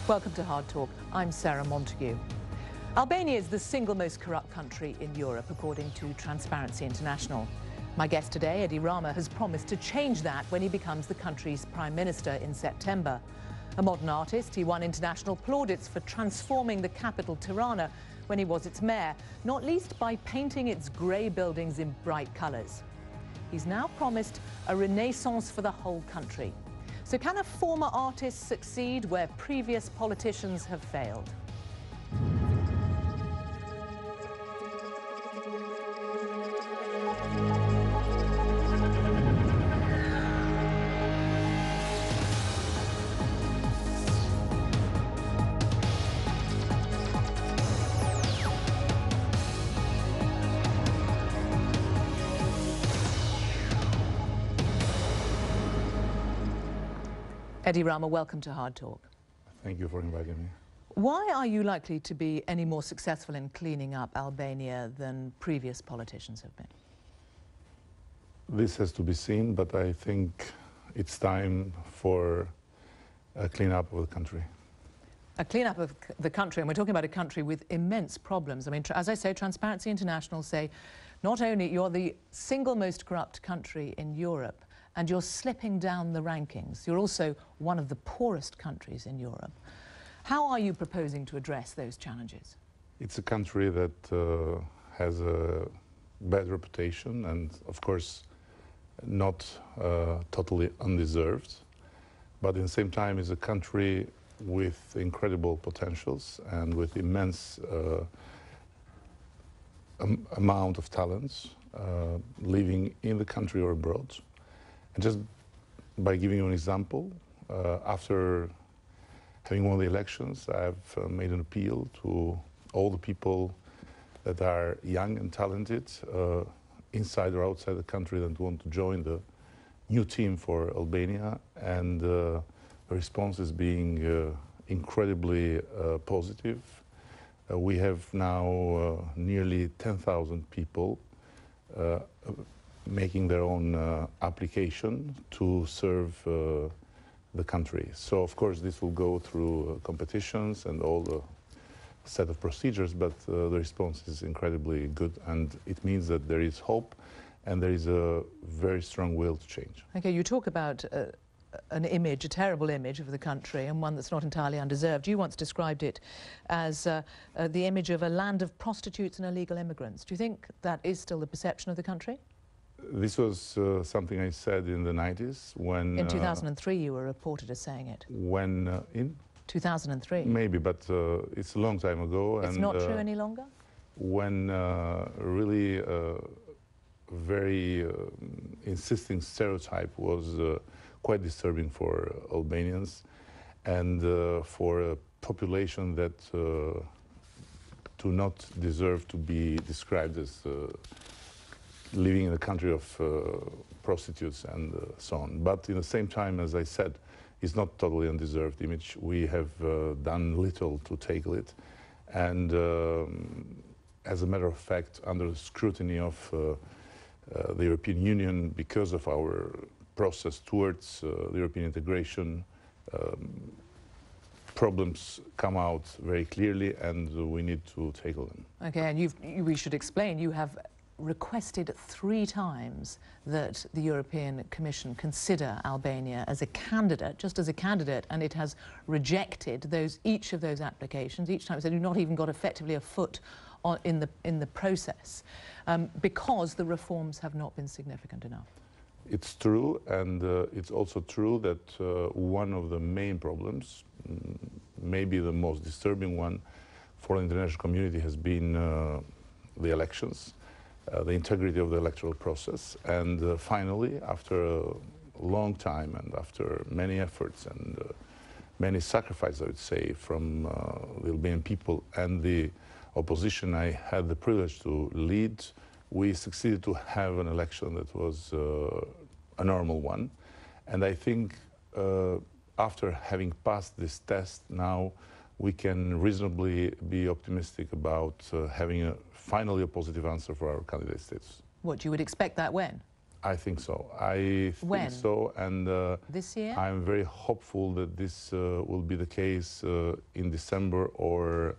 Welcome to Hard Talk. I'm Sarah Montague. Albania is the single most corrupt country in Europe, according to Transparency International. My guest today, Edi Rama, has promised to change that when he becomes the country's Prime Minister in September. A modern artist, he won international plaudits for transforming the capital, Tirana, when he was its mayor, not least by painting its grey buildings in bright colours. He's now promised a renaissance for the whole country. So can a former artist succeed where previous politicians have failed? Edi Rama, welcome to Hard Talk. Thank you for inviting me. Why are you likely to be any more successful in cleaning up Albania than previous politicians have been? This has to be seen, but I think it's time for a clean-up of the country. A clean-up of the country, and we're talking about a country with immense problems. I mean, as I say, Transparency International say not only you're the single most corrupt country in Europe, and you're slipping down the rankings. You're also one of the poorest countries in Europe. How are you proposing to address those challenges? It's a country that has a bad reputation and, of course, not totally undeserved, but at the same time is a country with incredible potentials and with immense amount of talents living in the country or abroad. And just by giving you an example, after having won the elections, I've made an appeal to all the people that are young and talented, inside or outside the country, that want to join the new team for Albania. And the response is being incredibly positive. We have now nearly 10,000 people making their own application to serve the country. So, of course, this will go through competitions and all the set of procedures, but the response is incredibly good, and it means that there is hope and there is a very strong will to change. Okay, you talk about an image, a terrible image of the country, and one that's not entirely undeserved. You once described it as the image of a land of prostitutes and illegal immigrants. Do you think that is still the perception of the country? This was something I said in the 90s when... In 2003 you were reported as saying it. When, in? 2003. Maybe, but it's a long time ago. It's not true any longer? When really very insisting stereotype was quite disturbing for Albanians and for a population that do not deserve to be described as living in a country of prostitutes and so on. But in the same time, as I said, it's not totally undeserved image. We have done little to tackle it. And as a matter of fact, under the scrutiny of the European Union, because of our process towards the European integration, problems come out very clearly, and we need to tackle them. Okay, and we should explain, you have requested 3 times that the European Commission consider Albania as a candidate, just as a candidate, and it has rejected each of those applications. Each time it said you've not even got effectively a foot in the process because the reforms have not been significant enough. It's true, and it's also true that one of the main problems, maybe the most disturbing one for the international community, has been the elections. The integrity of the electoral process, and finally, after a long time and after many efforts and many sacrifices, I would say, from the Albanian people and the opposition I had the privilege to lead, we succeeded to have an election that was a normal one. And I think after having passed this test, now we can reasonably be optimistic about having finally a positive answer for our candidate status. What, you would expect that when? I think so. I When? think so, and This year? I'm very hopeful that this will be the case in December or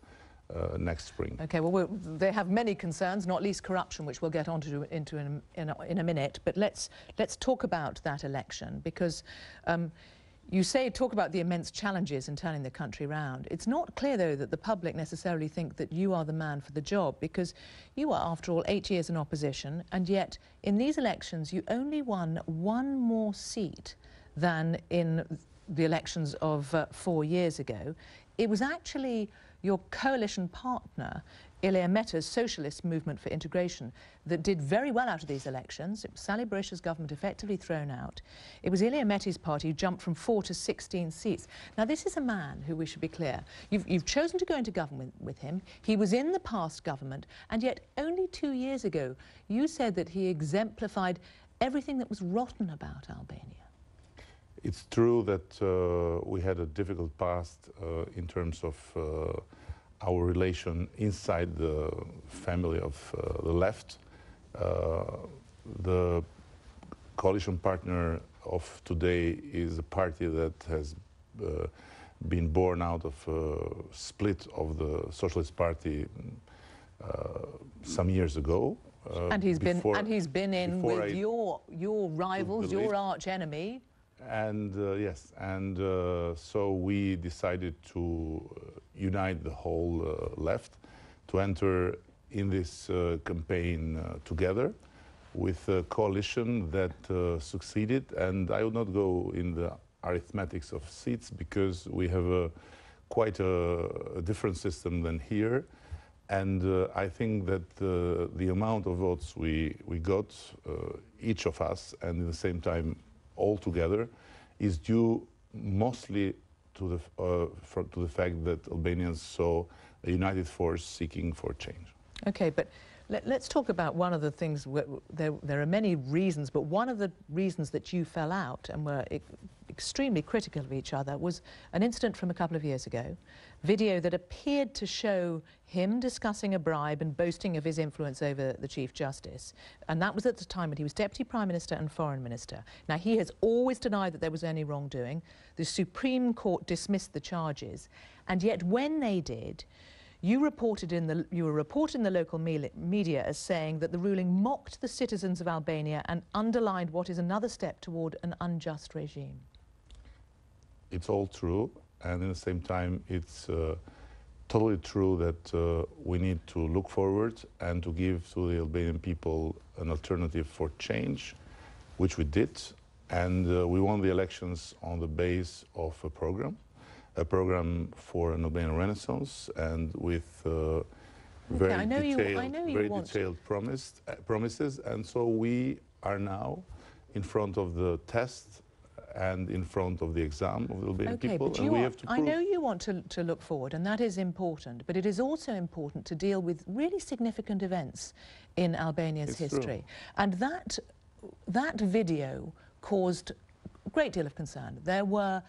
next spring. Okay, well, they have many concerns, not least corruption, which we'll get onto in a minute. But let's talk about that election, because you talk about the immense challenges in turning the country around. It's not clear, though, that the public necessarily think that you are the man for the job, because you are, after all, 8 years in opposition, and yet in these elections you only won one more seat than in the elections of 4 years ago. It was actually your coalition partner, Ilia Meta's Socialist Movement for Integration, that did very well out of these elections. It was Sali Berisha's government effectively thrown out. It was Ilia Meta's party who jumped from 4 to 16 seats. Now, this is a man who, we should be clear, you've chosen to go into government with him. He was in the past government, and yet only 2 years ago you said that he exemplified everything that was rotten about Albania. It's true that we had a difficult past in terms of our relation inside the family of the left. The coalition partner of today is a party that has been born out of a split of the Socialist Party some years ago. And he's been in with your rivals, your arch enemy. And yes, and so we decided to unite the whole left, to enter in this campaign together with a coalition that succeeded. And I would not go in the arithmetics of seats, because we have quite a different system than here. And I think that the amount of votes we got, each of us, and at the same time all together, is due mostly to the fact that Albanians saw a united force seeking for change. Okay, but let's talk about one of the things. There are many reasons, but one of the reasons that you fell out and were extremely critical of each other was an incident from a couple of years ago, video that appeared to show him discussing a bribe and boasting of his influence over the Chief Justice. And that was at the time when he was Deputy Prime Minister and Foreign Minister. Now, he has always denied that there was any wrongdoing. The Supreme Court dismissed the charges. And yet when they did, you were reported in the local media as saying that the ruling mocked the citizens of Albania and underlined what is another step toward an unjust regime. It's all true, and at the same time it's totally true that we need to look forward and to give to the Albanian people an alternative for change, which we did, and we won the elections on the base of a program for an Albanian Renaissance, and with very detailed promises. And so we are now in front of the test and in front of the exam of the Albanian people, and we have to prove. I know you want to look forward, and that is important, but it is also important to deal with really significant events in Albania's history. True. And that video caused a great deal of concern. There were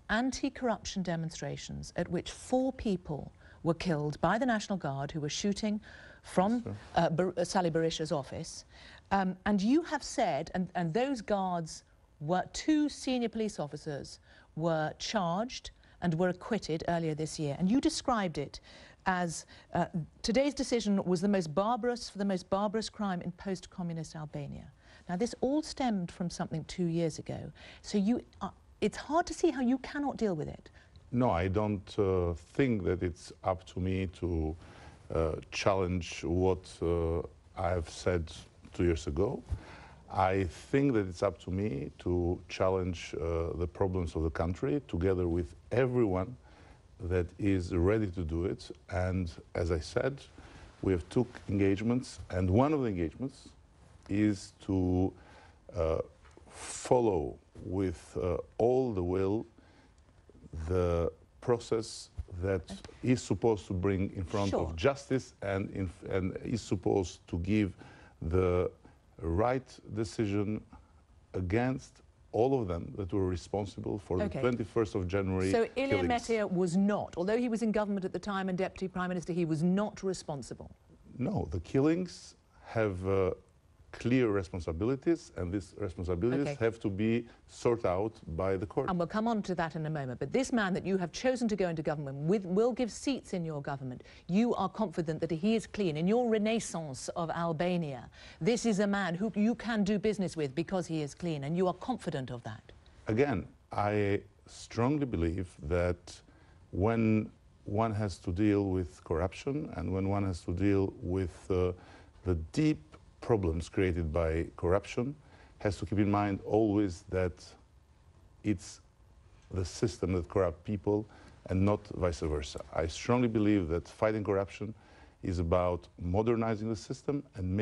anti-corruption demonstrations at which 4 people were killed by the National Guard who were shooting from Sali Berisha's office. And you have said, and those guards were 2 senior police officers were charged and were acquitted earlier this year. And you described it as today's decision was the most barbarous crime in post-communist Albania. Now, this all stemmed from something 2 years ago. So it's hard to see how you cannot deal with it. No, I don't think that it's up to me to challenge what I have said 2 years ago. I think that it's up to me to challenge the problems of the country together with everyone that is ready to do it. And as I said, we have 2 engagements, and one of the engagements is to follow with all the will the process that is supposed to bring in front of justice and is supposed to give the right decision against all of them that were responsible for the 21st of January So Ilia killings. Meta was not, although he was in government at the time and Deputy Prime Minister, he was not responsible? No, the killings have clear responsibilities, and these responsibilities have to be sorted out by the court. And we'll come on to that in a moment. But this man that you have chosen to go into government with will give seats in your government. You are confident that he is clean. In your renaissance of Albania, this is a man who you can do business with because he is clean, and you are confident of that. Again, I strongly believe that when one has to deal with corruption and when one has to deal with the deep problems created by corruption, has to keep in mind always that it's the system that corrupts people and not vice versa. I strongly believe that fighting corruption is about modernizing the system and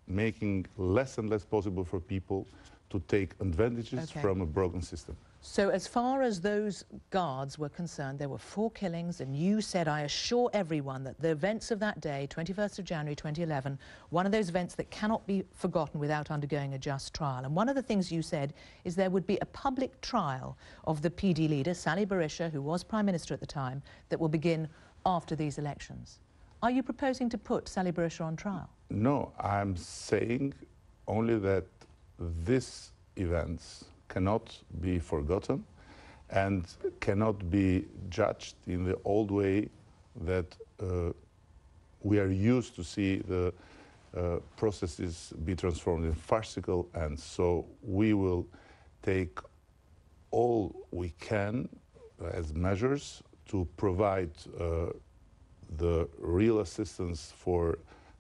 making less and less possible for people to take advantages from a broken system. So as far as those guards were concerned, there were 4 killings, and you said, I assure everyone that the events of that day, 21st of January 2011, one of those events that cannot be forgotten without undergoing a just trial. And one of the things you said is there would be a public trial of the PD leader, Sali Berisha, who was Prime Minister at the time, that will begin after these elections. Are you proposing to put Sali Berisha on trial? No, I'm saying only that these events cannot be forgotten and cannot be judged in the old way that we are used to see the processes be transformed in farcical. And so we will take all we can as measures to provide the real assistance for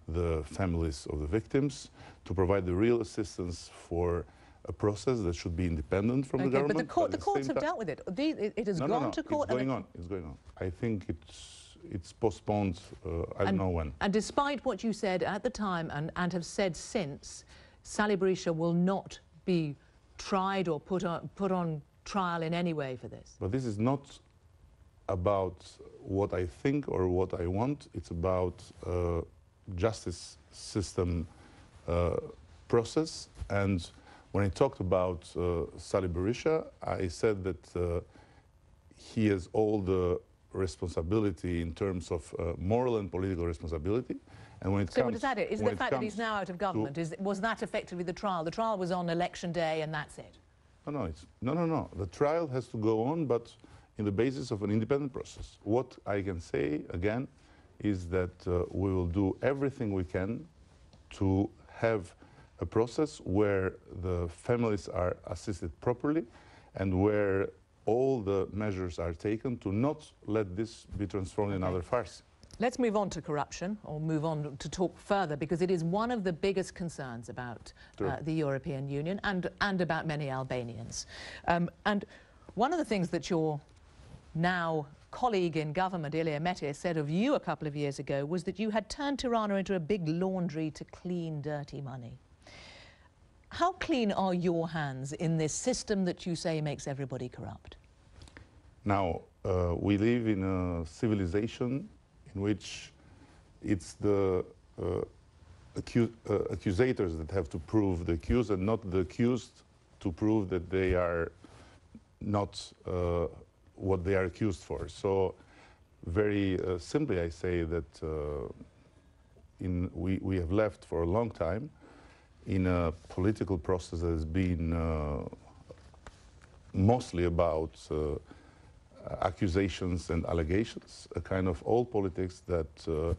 the families of the victims, to provide the real assistance for a process that should be independent from the government. But the courts have dealt with it. It has gone to court. It's going on. It's going on. I think it's postponed. I don't know when. And despite what you said at the time and have said since, Sali Berisha will not be tried or put on trial in any way for this. But this is not about what I think or what I want. It's about justice system process. And when I talked about Sali Berisha, I said that he has all the responsibility in terms of moral and political responsibility. And when it so what is that? Is the fact that he's now out of government, was that effectively the trial? The trial was on election day and that's it? No. The trial has to go on, but in the basis of an independent process. What I can say, again, is that we will do everything we can to have a process where the families are assisted properly and where all the measures are taken to not let this be transformed in another farce. Let's move on to corruption, or move on to talk further, because it is one of the biggest concerns about the European Union and about many Albanians. And one of the things that your now colleague in government, Ilia Mete, said of you a couple of years ago was that you had turned Tirana into a big laundry to clean dirty money. How clean are your hands in this system that you say makes everybody corrupt? Now, we live in a civilization in which it's the accusators that have to prove the accused and not the accused to prove that they are not what they are accused for. So very simply I say that we have left for a long time in a political process that has been mostly about accusations and allegations, a kind of old politics that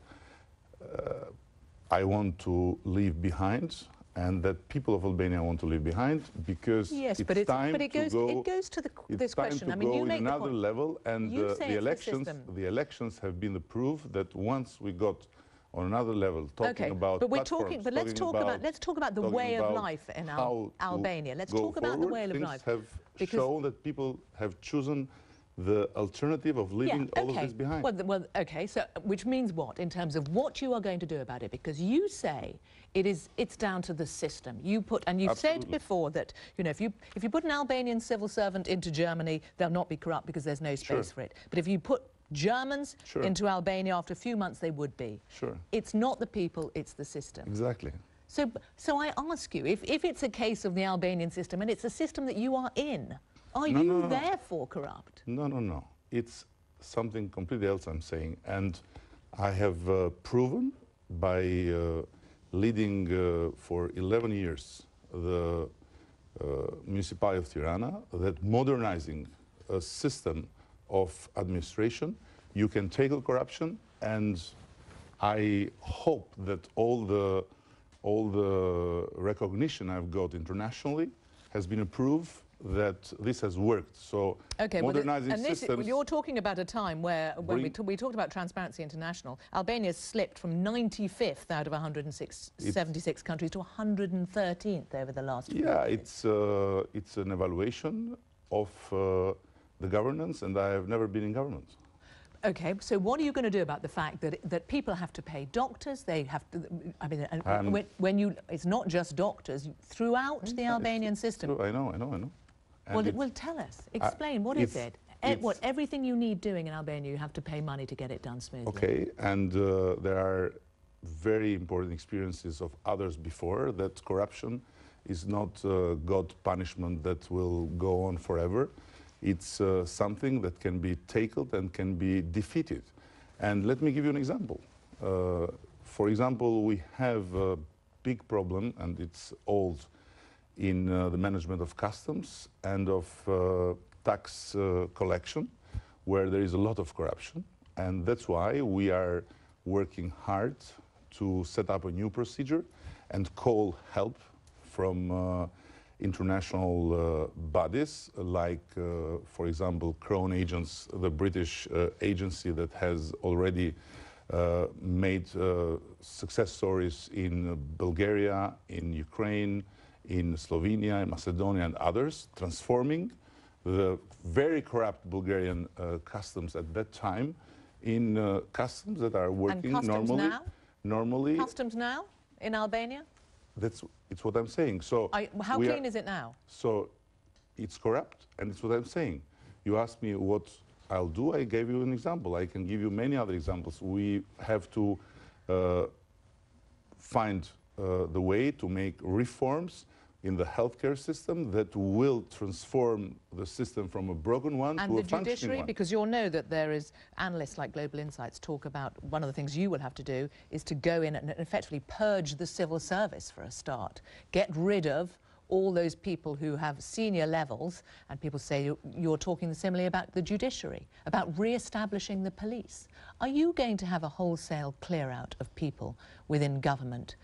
I want to leave behind, and that people of Albania want to leave behind, because yes, it goes to this question. I mean, you make another level, and the elections have been the proof that once we got on another level, talking about but let's talk about the way of life in Albania. Let's talk about the way of life. Things have shown that people have chosen the alternative of leaving all of this behind. Well, okay, so which means what in terms of what you are going to do about it? Because you say it's down to the system. You've said before that, you know, if you put an Albanian civil servant into Germany, they'll not be corrupt because there's no space for it. But if you put Germans into Albania, after a few months they would be. It's not the people, it's the system. Exactly. So I ask you, if it's a case of the Albanian system and it's a system that you are in, are you therefore corrupt? No. It's something completely else I'm saying. And I have proven by leading for 11 years the municipality of Tirana, that modernizing a system of administration, you can tackle corruption, and I hope that all the recognition I've got internationally has been a proof that this has worked. So okay, modernizing systems. You're talking about a time where, when we talked about Transparency International, Albania's slipped from 95th out of 176 countries to 113th over the last few years. Yeah, it's an evaluation of the governance, and I have never been in government. Okay, so what are you going to do about the fact that people have to pay doctors? They have to. I mean, when you, it's not just doctors throughout the Albanian system. I know. Well, tell us. Explain. What is it? What everything you need doing in Albania, you have to pay money to get it done smoothly. Okay, and there are very important experiences of others before that corruption is not God punishment that will go on forever. It's something that can be tackled and can be defeated. And let me give you an example. For example, we have a big problem, and it's old, in the management of customs and of tax collection, where there is a lot of corruption. And that's why we are working hard to set up a new procedure and call help from international bodies like, for example, Crown Agents, the British agency that has already made success stories in Bulgaria, in Ukraine, in Slovenia, in Macedonia and others, transforming the very corrupt Bulgarian customs at that time in customs that are working normally. Customs now in Albania? It's what I'm saying. So how clean is it now? So it's corrupt, and it's what I'm saying. You asked me what I'll do. I gave you an example. I can give you many other examples. We have to find the way to make reforms in the healthcare system that will transform the system from a broken one to a functioning one. And the judiciary, because you'll know that there is analysts like Global Insights talk about one of the things you will have to do is to go in and effectively purge the civil service for a start. Get rid of all those people who have senior levels, and people say you're talking similarly about the judiciary, about re-establishing the police. Are you going to have a wholesale clear-out of people within government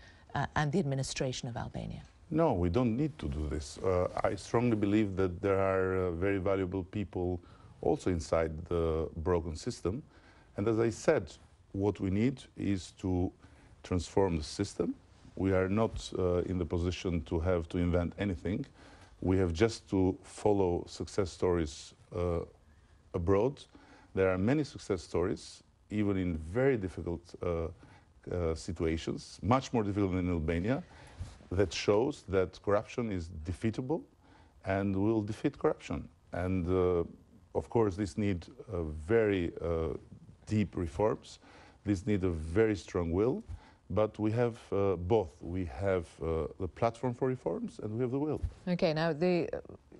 and the administration of Albania? No, we don't need to do this. I strongly believe that there are very valuable people also inside the broken system. And as I said, what we need is to transform the system. We are not in the position to have to invent anything. We have just to follow success stories abroad. There are many success stories, even in very difficult situations, much more difficult than in Albania, that shows that corruption is defeatable and will defeat corruption. And of course, this needs very deep reforms. This needs a very strong will. But we have both. We have the platform for reforms and we have the will. Okay, now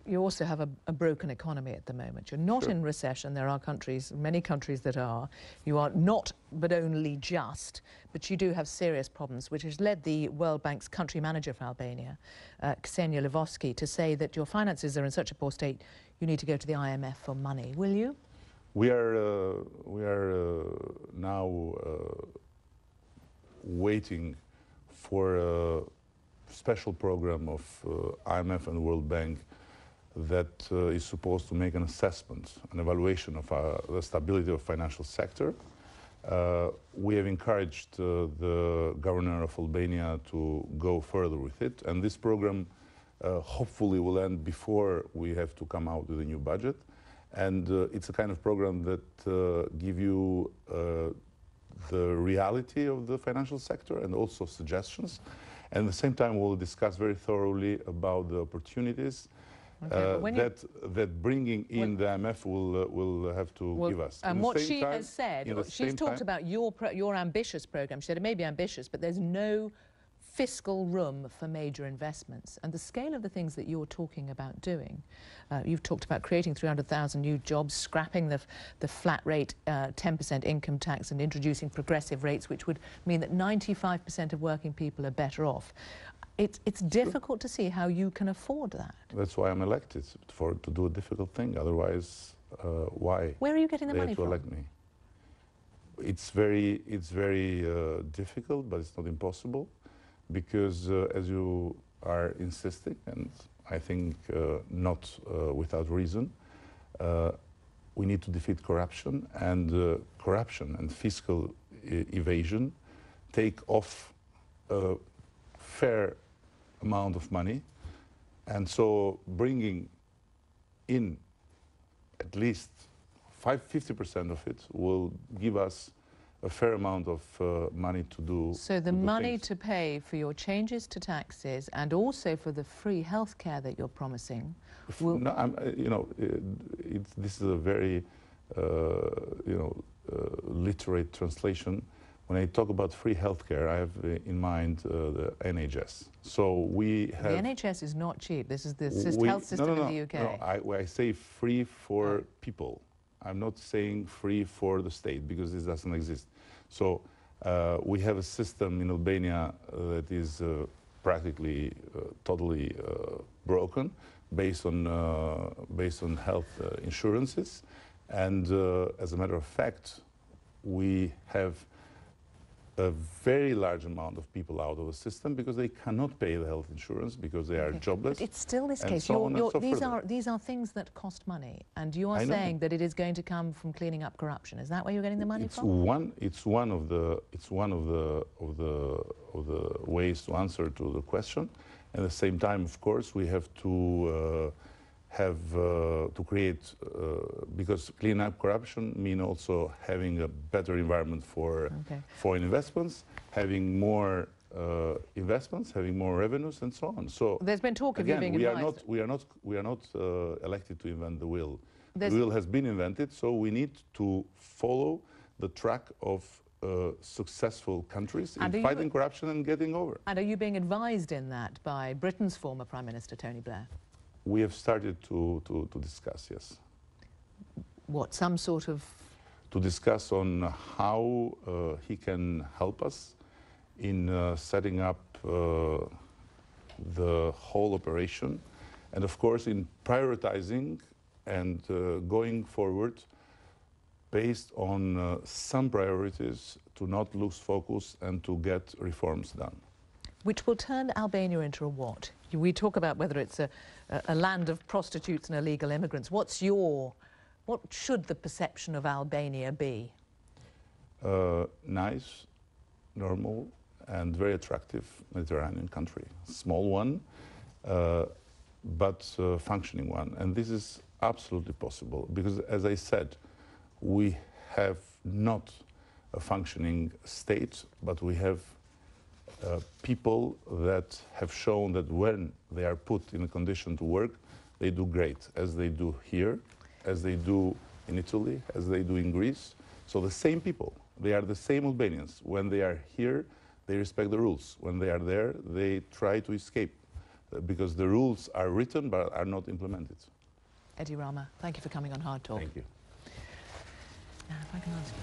you also have a broken economy at the moment. You're not in recession. There are countries, many countries that are. You are not, but only just. But you do have serious problems, which has led the World Bank's country manager for Albania, Ksenia Levosky, to say that your finances are in such a poor state, you need to go to the IMF for money. Will you? We are now waiting for a special program of IMF and World Bank that is supposed to make an assessment, an evaluation of the stability of financial sector. We have encouraged the governor of Albania to go further with it, and this program hopefully will end before we have to come out with a new budget. And it's a kind of program that give you the reality of the financial sector and also suggestions. And at the same time, we'll discuss very thoroughly about the opportunities that bringing in the IMF will have to give us. And what she has said, she's talked about your ambitious program. She said it may be ambitious, but there's no fiscal room for major investments. And the scale of the things that you're talking about doing, you've talked about creating 300,000 new jobs, scrapping the flat rate 10% income tax and introducing progressive rates, which would mean that 95% of working people are better off. It's difficult to see how you can afford that. That's why I'm elected, to do a difficult thing. Otherwise, why? Where are you getting the they money have to from? elect me. It's very difficult, but it's not impossible, because as you are insisting, and I think not without reason, we need to defeat corruption, and corruption and fiscal evasion take off a fair amount of money, and so bringing in at least 50% of it will give us a fair amount of money to do. So the money to pay for your changes to taxes and also for the free health care that you're promising will... No, this is a very, literate translation. When I talk about free healthcare, I have in mind the NHS. So we have... The NHS is not cheap. This is the health system in the UK. No, I say free for people. I'm not saying free for the state, because this doesn't exist. So we have a system in Albania that is practically totally broken, based on health insurances. And as a matter of fact, we have a very large amount of people out of the system because they cannot pay the health insurance because they are jobless. But it's still this case. These are things that cost money, and you are saying that it is going to come from cleaning up corruption. Is that where you're getting the money from? It's one of the ways to answer to the question. At the same time, of course, we have to create, because clean up corruption means also having a better environment for foreign investments, having more investments, having more revenues, and so on. So there's been talk of you being advised. We are not elected to invent the wheel. The wheel has been invented, so we need to follow the track of successful countries in fighting corruption and getting over. And are you being advised in that by Britain's former Prime Minister, Tony Blair? We have started to discuss, yes. What, some sort of... To discuss on how he can help us in setting up the whole operation, and of course in prioritizing and going forward based on some priorities to not lose focus and to get reforms done. Which will turn Albania into a what? We talk about whether it's a land of prostitutes and illegal immigrants. What should the perception of Albania be? Nice, normal, and very attractive Mediterranean country. Small one, but functioning one. And this is absolutely possible because, as I said, we have not a functioning state, but we have people that have shown that when they are put in a condition to work, they do great, as they do here, as they do in Italy, as they do in Greece. So the same people, they are the same Albanians. When they are here, they respect the rules. When they are there, they try to escape because the rules are written but are not implemented. Edi Rama, thank you for coming on Hard Talk. Thank you. Now, if I can ask you